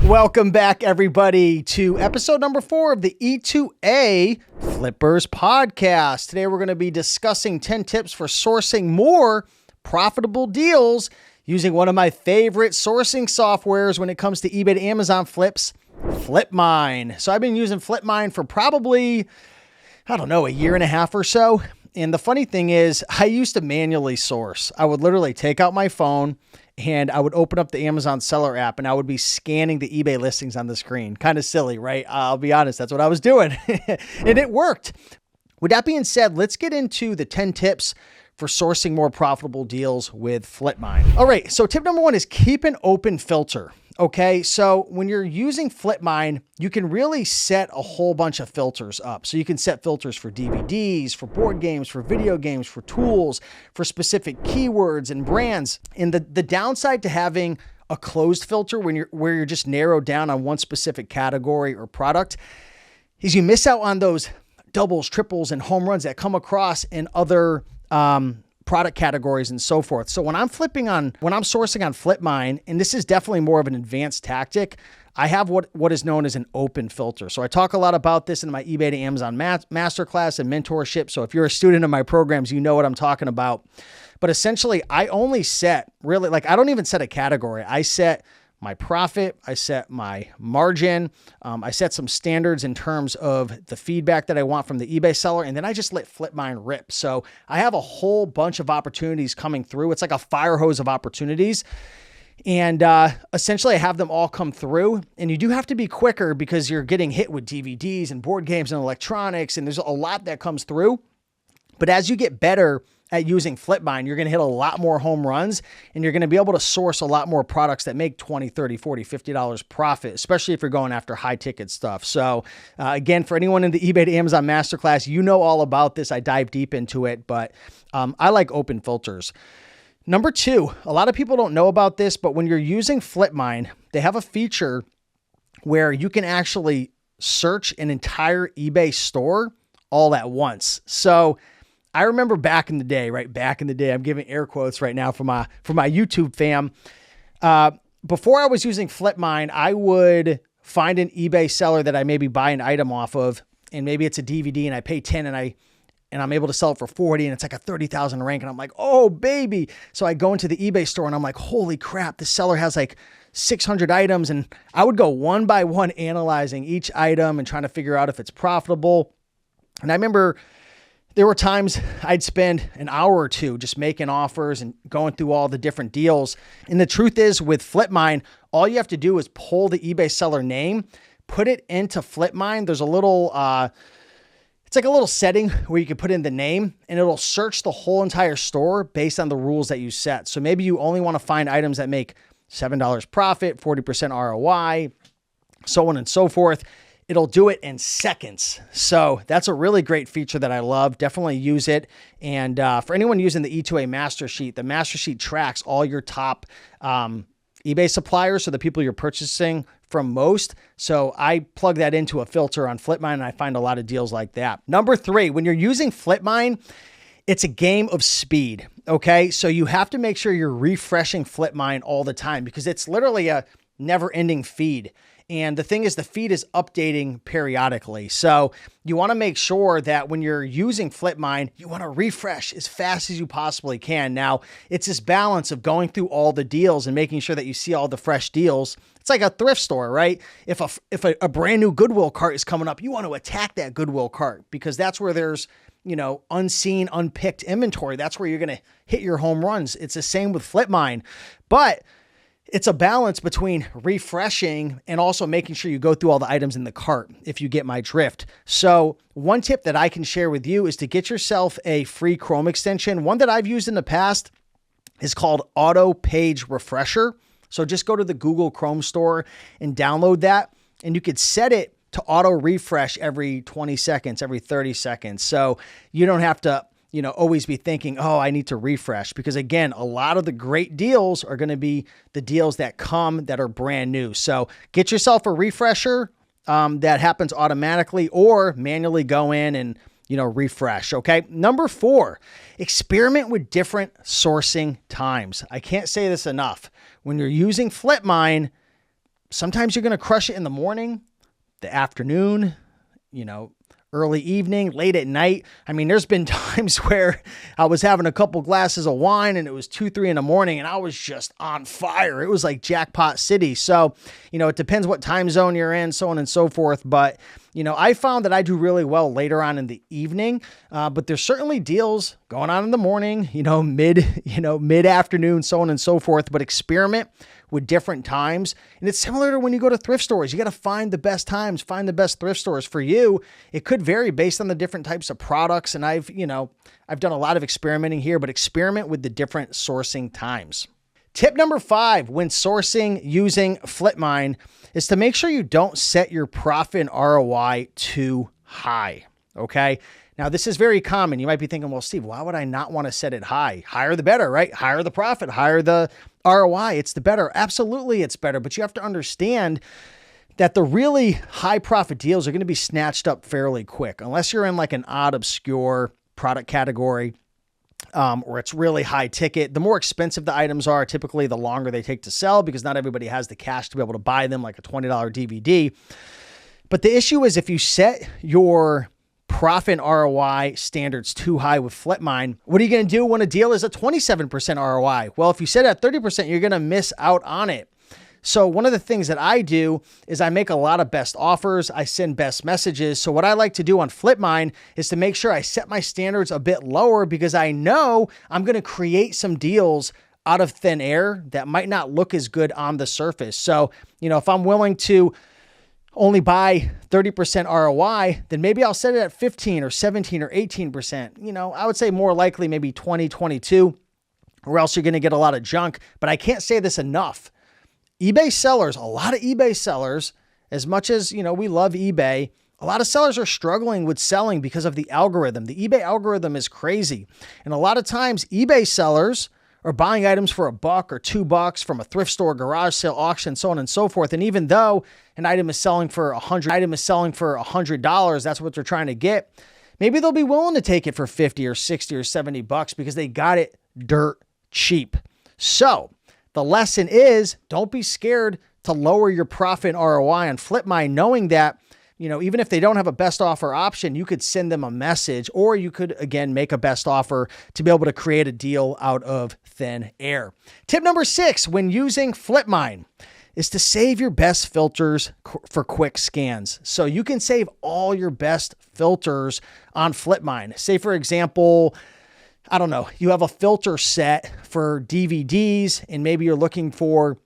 Welcome back, everybody, to episode number 4 of the E2A Flippers podcast. Today, we're going to be discussing 10 tips for sourcing more profitable deals using one of my favorite sourcing softwares when it comes to eBay to Amazon flips, Flipmine. So I've been using Flipmine for probably, a year and a half or so. And the funny thing is, I used to manually source. I would literally take out my phone and I would open up the Amazon seller app and I would be scanning the eBay listings on the screen. Kind of silly, right? I'll be honest, that's what I was doing. And it worked. With that being said, let's get into the 10 tips for sourcing more profitable deals with Flipmine. All right, so tip number 1 is keep an open filter. Okay, so when you're using Flipmine, you can really set a whole bunch of filters up. So you can set filters for DVDs, for board games, for video games, for tools, for specific keywords and brands. And the downside to having a closed filter where you're just narrowed down on one specific category or product is you miss out on those doubles, triples, and home runs that come across in other product categories and so forth. So when I'm sourcing on Flipmine, and this is definitely more of an advanced tactic, I have what is known as an open filter. So I talk a lot about this in my eBay to Amazon masterclass and mentorship. So if you're a student of my programs, you know what I'm talking about. But essentially, I only set I don't even set a category. I set my profit, I set my margin, I set some standards in terms of the feedback that I want from the eBay seller, and then I just let Flipmine rip. So I have a whole bunch of opportunities coming through. It's like a fire hose of opportunities. And essentially I have them all come through, and you do have to be quicker because you're getting hit with DVDs and board games and electronics, and there's a lot that comes through. But as you get better at using Flipmine, you're going to hit a lot more home runs, and you're going to be able to source a lot more products that make $20, $30, $40, $50 profit, especially if you're going after high ticket stuff. So again, for anyone in the eBay to Amazon masterclass, you know all about this. I dive deep into it, but I like open filters. Number 2, a lot of people don't know about this, but when you're using Flipmine, they have a feature where you can actually search an entire eBay store all at once. So I remember back in the day, I'm giving air quotes right now for my YouTube fam. Before I was using Flipmine, I would find an eBay seller that I maybe buy an item off of, and maybe it's a DVD and I pay 10 and I'm able to sell it for 40 and it's like a 30,000 rank. And I'm like, oh baby. So I go into the eBay store and I'm like, holy crap, this seller has like 600 items. And I would go one by one analyzing each item and trying to figure out if it's profitable. And I remember there were times I'd spend an hour or two just making offers and going through all the different deals. And the truth is, with Flipmine, all you have to do is pull the eBay seller name, put it into Flipmine. There's a little, it's like a little setting where you can put in the name, and it'll search the whole entire store based on the rules that you set. So maybe you only want to find items that make $7 profit, 40% ROI, so on and so forth. It'll do it in seconds. So that's a really great feature that I love. Definitely use it. And for anyone using the E2A Master Sheet, the Master Sheet tracks all your top eBay suppliers, so the people you're purchasing from most. So I plug that into a filter on Flipmine, and I find a lot of deals like that. Number 3, when you're using Flipmine, it's a game of speed, okay? So you have to make sure you're refreshing Flipmine all the time because it's literally a never-ending feed. And the thing is, the feed is updating periodically. So you want to make sure that when you're using Flipmine, you want to refresh as fast as you possibly can. Now, it's this balance of going through all the deals and making sure that you see all the fresh deals. It's like a thrift store, right? If a brand new Goodwill cart is coming up, you want to attack that Goodwill cart because that's where there's, unseen, unpicked inventory. That's where you're going to hit your home runs. It's the same with Flipmine. But it's a balance between refreshing and also making sure you go through all the items in the cart, if you get my drift. So one tip that I can share with you is to get yourself a free Chrome extension. One that I've used in the past is called Auto Page Refresher. So just go to the Google Chrome store and download that, and you could set it to auto refresh every 20 seconds, every 30 seconds. So you don't have to always be thinking, oh, I need to refresh, because again, a lot of the great deals are going to be the deals that are brand new. So get yourself a refresher that happens automatically, or manually go in and, refresh. Okay. Number 4, experiment with different sourcing times. I can't say this enough. When you're using Flipmine, sometimes you're going to crush it in the morning, the afternoon, early evening, late at night. I mean, there's been times where I was having a couple glasses of wine and it was 2, 3 in the morning and I was just on fire. It was like jackpot city. So, it depends what time zone you're in, so on and so forth. But, I found that I do really well later on in the evening. But there's certainly deals going on in the morning, mid afternoon, so on and so forth. But experiment with different times. And it's similar to when you go to thrift stores. You got to find the best times, find the best thrift stores for you. It could vary based on the different types of products. And I've done a lot of experimenting here, but experiment with the different sourcing times. Tip number 5 when sourcing using Flipmine is to make sure you don't set your profit and ROI too high. Okay. Now, this is very common. You might be thinking, well, Steve, why would I not want to set it high? Higher the better, right? Higher the profit, higher the ROI. It's the better. Absolutely, it's better. But you have to understand that the really high profit deals are going to be snatched up fairly quick, unless you're in like an odd, obscure product category or it's really high ticket. The more expensive the items are, typically the longer they take to sell because not everybody has the cash to be able to buy them, like a $20 DVD. But the issue is if you set your profit and ROI standards too high with Flipmine, what are you going to do when a deal is a 27% ROI? Well, if you set it at 30%, you're going to miss out on it. So one of the things that I do is I make a lot of best offers. I send best messages. So what I like to do on Flipmine is to make sure I set my standards a bit lower because I know I'm going to create some deals out of thin air that might not look as good on the surface. So, if I'm willing to only buy 30% ROI, then maybe I'll set it at 15 or 17 or 18%. I would say more likely maybe 20, 22, or else you're going to get a lot of junk. But I can't say this enough. eBay sellers, a lot of eBay sellers, as much as, we love eBay, a lot of sellers are struggling with selling because of the algorithm. The eBay algorithm is crazy. And a lot of times eBay sellers are buying items for $1 or $2 from a thrift store, garage sale, auction, so on and so forth. And even though an item is selling for $100, that's what they're trying to get. Maybe they'll be willing to take it for 50 or 60 or $70 because they got it dirt cheap. So the lesson is don't be scared to lower your profit and ROI on Flipmine, knowing that, even if they don't have a best offer option, you could send them a message or you could, again, make a best offer to be able to create a deal out of thin air. Tip number 6, when using Flipmine, is to save your best filters for quick scans. So you can save all your best filters on Flipmine. Say, for example, I don't know, you have a filter set for DVDs and maybe you're looking for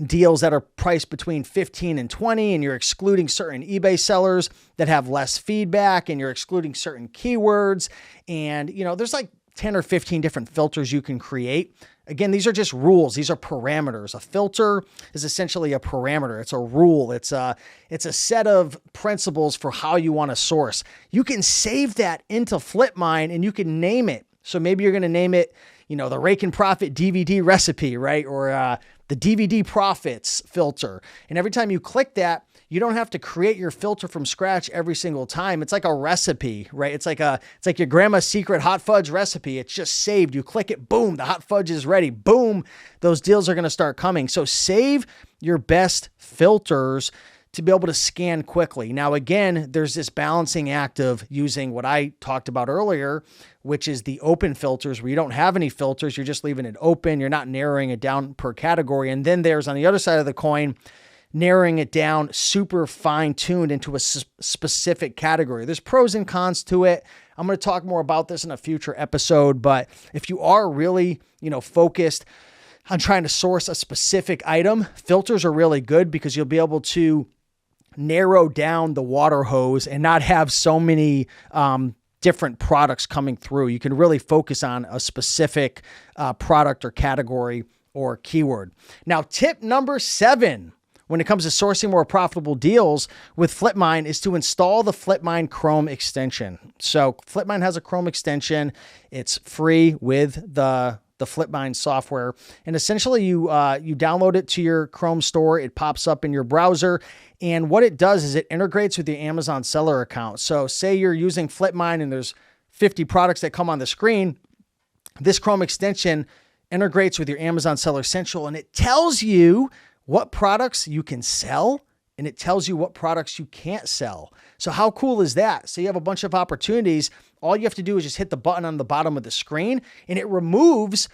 deals that are priced between 15 and 20 and you're excluding certain eBay sellers that have less feedback and you're excluding certain keywords. And, there's like 10 or 15 different filters you can create. Again, these are just rules. These are parameters. A filter is essentially a parameter. It's a rule. It's a set of principles for how you want to source. You can save that into Flipmine and you can name it. So maybe you're going to name it, the Rake and Profit DVD recipe, right? Or the DVD profits filter. And every time you click that, you don't have to create your filter from scratch every single time. It's like a recipe, right? It's like your grandma's secret hot fudge recipe. It's just saved. You click it, boom, the hot fudge is ready. Boom, those deals are going to start coming. So save your best filters to be able to scan quickly. Now, again, there's this balancing act of using what I talked about earlier, which is the open filters where you don't have any filters. You're just leaving it open. You're not narrowing it down per category. And then there's on the other side of the coin, narrowing it down super fine-tuned into a specific category. There's pros and cons to it. I'm going to talk more about this in a future episode, but if you are really, focused on trying to source a specific item, filters are really good because you'll be able to narrow down the water hose and not have so many different products coming through. You can really focus on a specific product or category or keyword. Now, tip number 7, when it comes to sourcing more profitable deals with Flipmine, is to install the Flipmine Chrome extension. So Flipmine has a Chrome extension. It's free with the Flipmine software. And essentially you download it to your Chrome store. It pops up in your browser. And what it does is it integrates with your Amazon seller account. So say you're using Flipmine and there's 50 products that come on the screen. This Chrome extension integrates with your Amazon Seller Central and it tells you what products you can sell, and it tells you what products you can't sell. So how cool is that? So you have a bunch of opportunities. All you have to do is just hit the button on the bottom of the screen, and it removes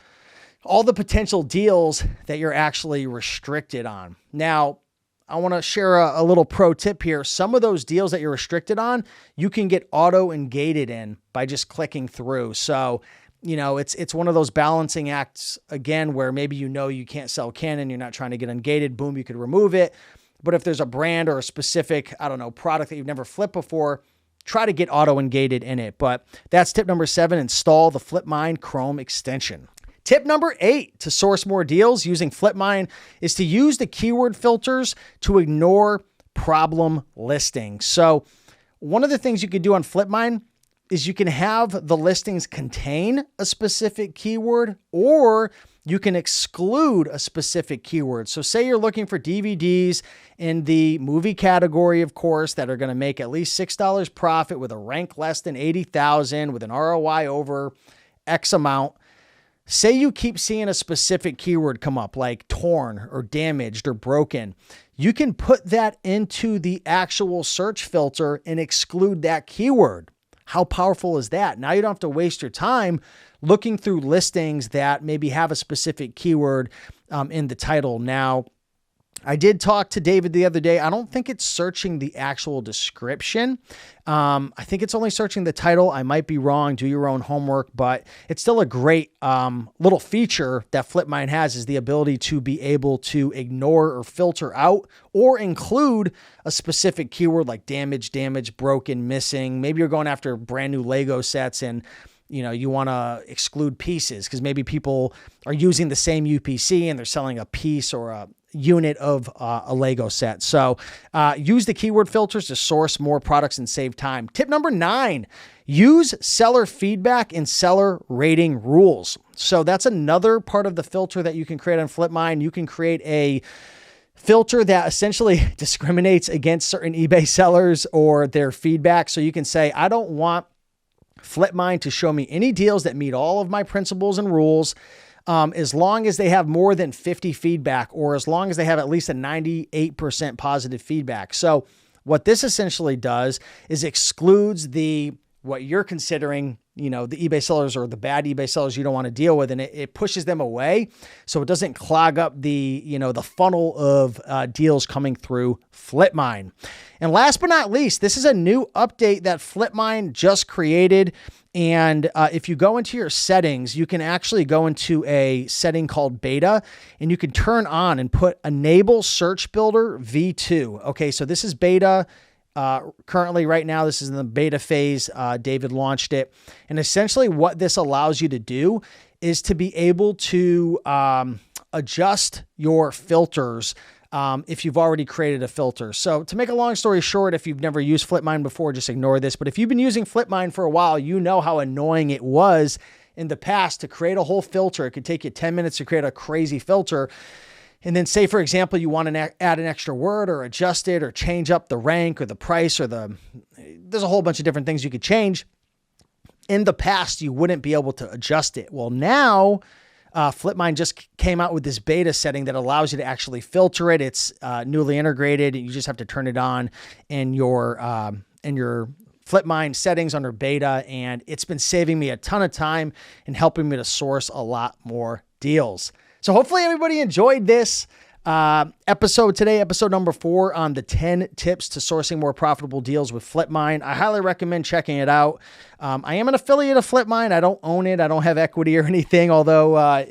all the potential deals that you're actually restricted on. Now, I want to share a little pro tip here. Some of those deals that you're restricted on, you can get auto-ungated in by just clicking through. So, it's one of those balancing acts, again, where maybe you can't sell Canon, you're not trying to get ungated, boom, you could remove it. But if there's a brand or a specific, product that you've never flipped before, try to get auto-ungated in it. But that's tip number 7, install the Flipmine Chrome extension. Tip number 8 to source more deals using Flipmine is to use the keyword filters to ignore problem listings. So one of the things you can do on Flipmine is you can have the listings contain a specific keyword, or you can exclude a specific keyword. So say you're looking for DVDs in the movie category, of course, that are going to make at least $6 profit with a rank less than 80,000 with an ROI over X amount. Say you keep seeing a specific keyword come up like torn or damaged or broken. You can put that into the actual search filter and exclude that keyword. How powerful is that? Now you don't have to waste your time looking through listings that maybe have a specific keyword in the title. Now, I did talk to David the other day. I don't think it's searching the actual description. I think it's only searching the title. I might be wrong. Do your own homework, but it's still a great little feature that Flipmine has, is the ability to be able to ignore or filter out or include a specific keyword like damage, broken, missing. Maybe you're going after brand new Lego sets and you want to exclude pieces because maybe people are using the same UPC and they're selling a piece or a unit of a Lego set. So use the keyword filters to source more products and save time. Tip number 9, use seller feedback and seller rating rules. So that's another part of the filter that you can create on Flipmine. You can create a filter that essentially discriminates against certain eBay sellers or their feedback. So you can say, I don't want Flipmine to show me any deals that meet all of my principles and rules, as long as they have more than 50 feedback, or as long as they have at least a 98% positive feedback. So what this essentially does is excludes what you're considering, the eBay sellers or the bad eBay sellers you don't want to deal with, and it pushes them away. So it doesn't clog up the funnel of deals coming through Flipmine. And last but not least, this is a new update that Flipmine just created. And if you go into your settings, you can actually go into a setting called beta, and you can turn on and put enable search builder V2. Okay, so this is beta. Currently right now, this is in the beta phase. David launched it. And essentially what this allows you to do is to be able to adjust your filters if you've already created a filter. So to make a long story short, if you've never used Flipmine before, just ignore this. But if you've been using Flipmine for a while, you know how annoying it was in the past to create a whole filter. It could take you 10 minutes to create a crazy filter. And then say, for example, you want to add an extra word or adjust it or change up the rank or the price or there's a whole bunch of different things you could change. In the past, you wouldn't be able to adjust it. Well, now Flipmine just came out with this beta setting that allows you to actually filter it. It's newly integrated. You just have to turn it on in your Flipmine settings under beta. And it's been saving me a ton of time and helping me to source a lot more deals. So hopefully everybody enjoyed this episode today, episode number 4 on the 10 tips to sourcing more profitable deals with Flipmine. I highly recommend checking it out. I am an affiliate of Flipmine. I don't own it. I don't have equity or anything, although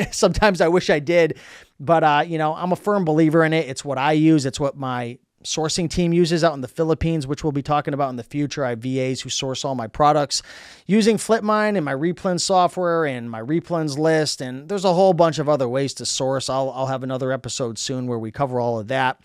sometimes I wish I did. But, I'm a firm believer in it. It's what I use. It's what my sourcing team uses out in the Philippines, which we'll be talking about in the future. I have VAs who source all my products using Flipmine and my replens software and my replens list. And there's a whole bunch of other ways to source. I'll have another episode soon where we cover all of that.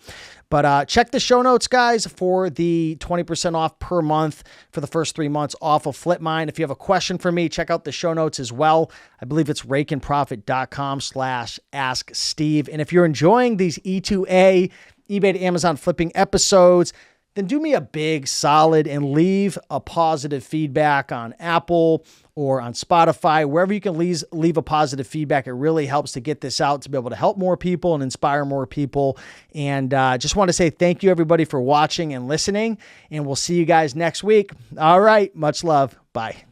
But check the show notes, guys, for the 20% off per month for the first 3 months off of Flipmine. If you have a question for me, check out the show notes as well. I believe it's rakeandprofit.com/asksteve. And if you're enjoying these E2A, eBay to Amazon flipping episodes, then do me a big solid and leave a positive feedback on Apple or on Spotify, wherever you can leave a positive feedback. It really helps to get this out, to be able to help more people and inspire more people. And just want to say thank you, everybody, for watching and listening. And we'll see you guys next week. All right. Much love. Bye.